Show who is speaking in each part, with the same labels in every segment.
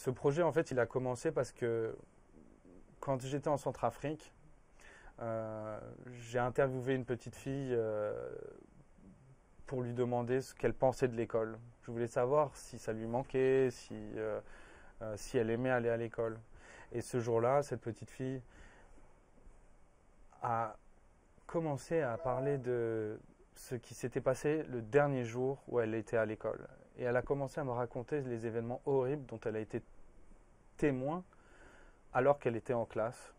Speaker 1: Ce projet, en fait, il a commencé parce que quand j'étais en Centrafrique, j'ai interviewé une petite fille pour lui demander ce qu'elle pensait de l'école. Je voulais savoir si ça lui manquait, si elle aimait aller à l'école. Et ce jour-là, cette petite fille a commencé à parler de ce qui s'était passé le dernier jour où elle était à l'école. Et elle a commencé à me raconter les événements horribles dont elle a été témoin alors qu'elle était en classe.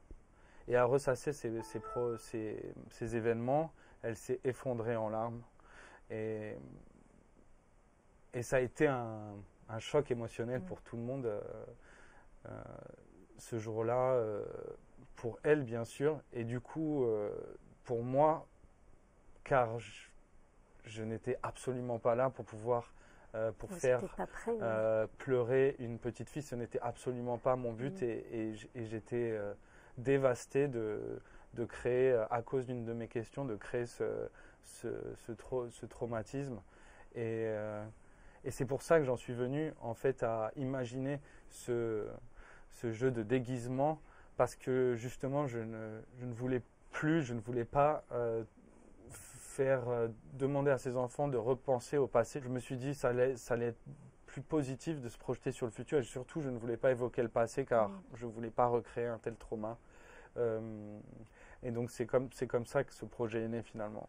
Speaker 1: Et à ressasser ces événements, elle s'est effondrée en larmes. Et, et ça a été un choc émotionnel pour tout le monde ce jour-là, pour elle bien sûr, et du coup pour moi, car je n'étais absolument pas là pour pouvoir pour faire pleurer une petite fille. Ce n'était absolument pas mon but et j'étais dévasté de créer, à cause d'une de mes questions, de créer ce traumatisme. Et c'est pour ça que j'en suis venu en fait à imaginer ce jeu de déguisement, parce que justement je ne voulais plus, je ne voulais pas faire demander à ces enfants de repenser au passé. Je me suis dit ça allait être plus positif de se projeter sur le futur, et surtout je ne voulais pas évoquer le passé car je ne voulais pas recréer un tel trauma. Et donc c'est comme ça que ce projet est né finalement.